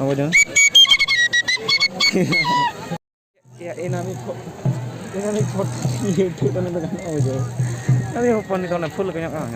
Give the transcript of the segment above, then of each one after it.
Apa jangan? Ya ini pot YouTube dan dengan aja. Nanti pon itu na full kayaknya ah.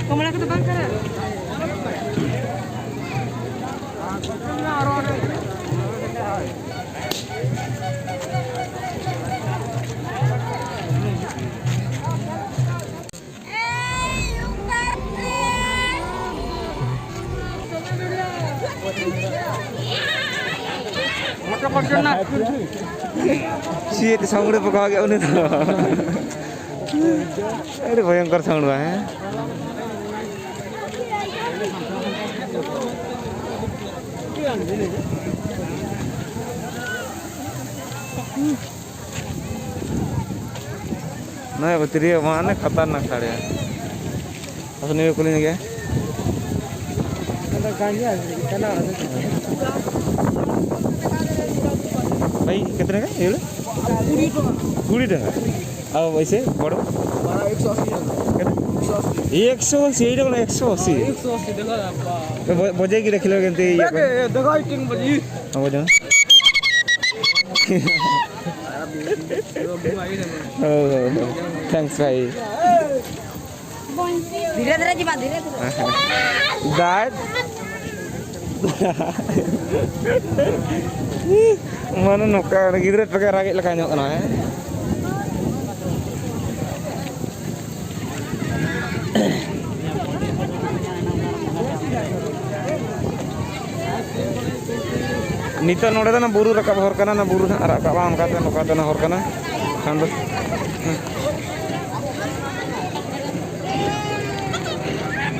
Kemana ke depan kan? Shit, sound udah pokok agak unik tuh. Ini भयंकर sound हुआ है. Nah, betul mana खतरनाक साड़े हैं. Apa nih kulinya क्या? Ada ganja, kita ada. भाई कितने का ये लो 20 टका अब वैसे बड़ो 180 यही देखो 180 देखो बजे की रख लो कहते ये देखो 3 बजे अब जाओ थैंक्स भाई धीरे-धीरे जी बात धीरे-धीरे that mana nuka gidret pakai rakit lekan nyok kena nita node na buru rakab hor kana na buru rakab am kata nuka na hor kana kandos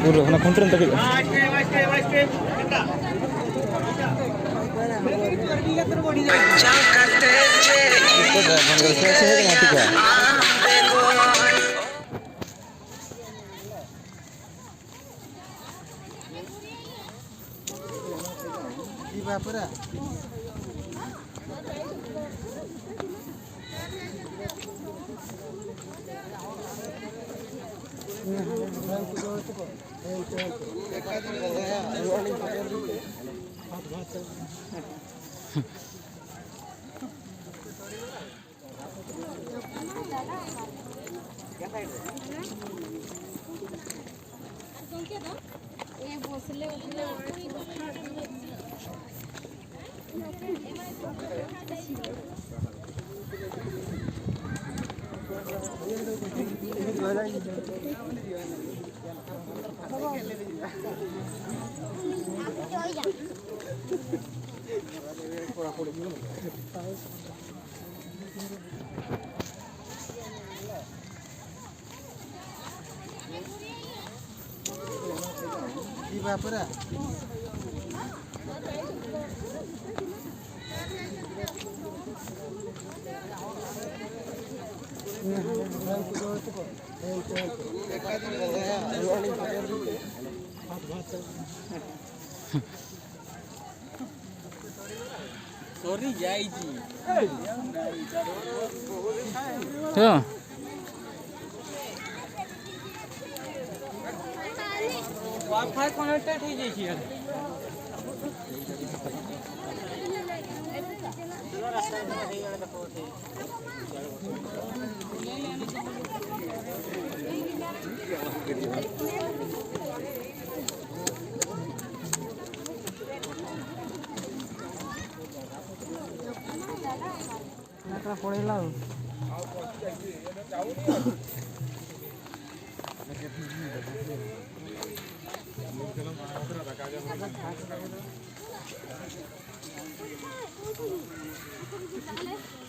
buru na kontren tak Sorry Jaiji. tuh Wi-Fi connected हो जाई छी Nakra पड़ेला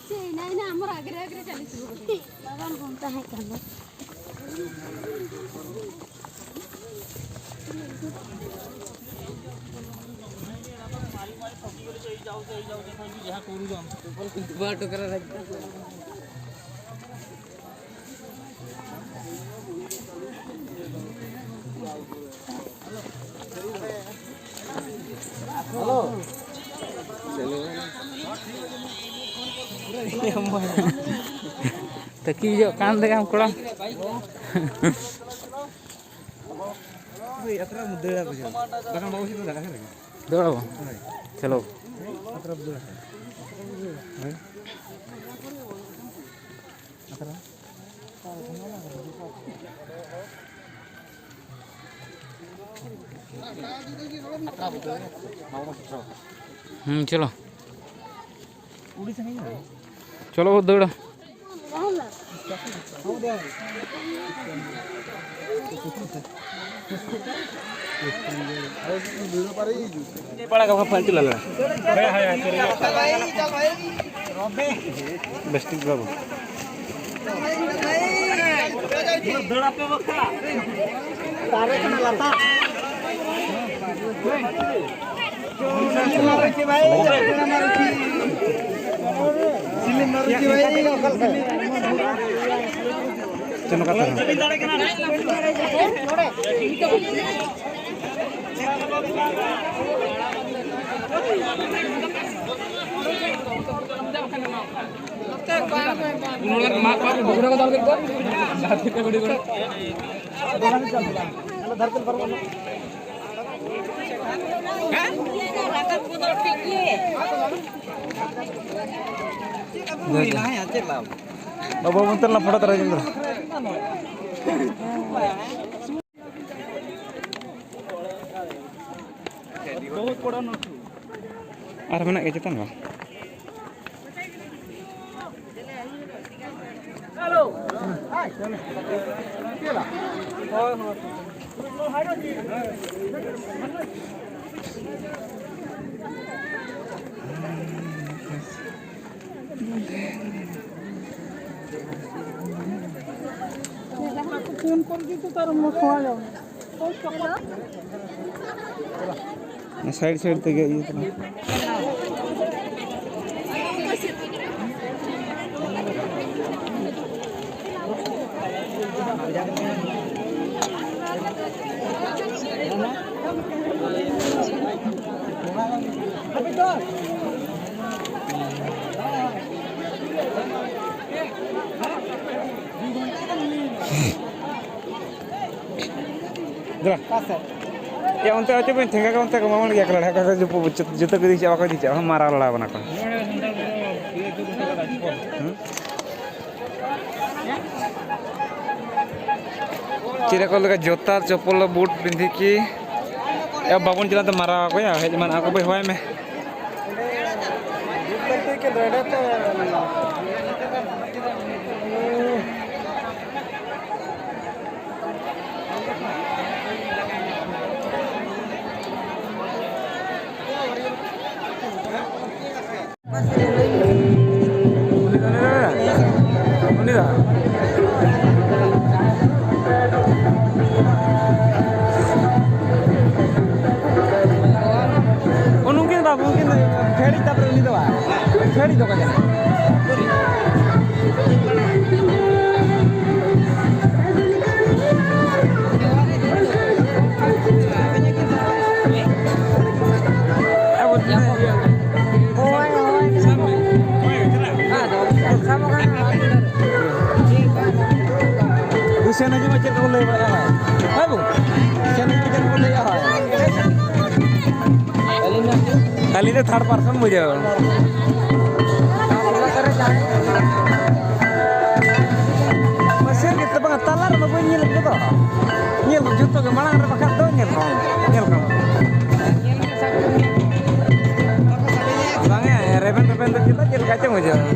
ନାଇଁ ନା ଆମର ଆଗରେ ଆଗରେ ଚାଲିଥିବ ବାବା ଘଣ୍ଟା ହେ କାମ Taki jo kan de kam kolam. यात्रा मुद्दे बुझा बकन बाबू से दागा है Dolo. Chalo. यात्रा बुद्ध है यात्रा Chalo. उड़ीसा नहीं है Chalo dolo. बड़ा का फालतू लग रहा बेस्ट बाबू चलो कथा बाबू मंत्र ना फोड़ा राजेंद्र और मना के चेतन बा साइड साइड तक ये या उनते आते पे ठेंगा का उनते कमावन क्या कलर है का जो जूता के दीचा वाका दीचा हम मारा लड़ा बना कर चिरे को लगा जूता चप्पल बूट पिंधी की या बाबून चला तो मारा को या है जमान आको भाई होए में Sana aja macam boleh ya. Apa? Sana macam boleh ya. Kali ini third person मुझे. Masih kita banget talar mau nyel gitu. Nyel juto ke mana ada pakai tuh nyel kamu. Bangnya reven tuh kita jadi kacau aja.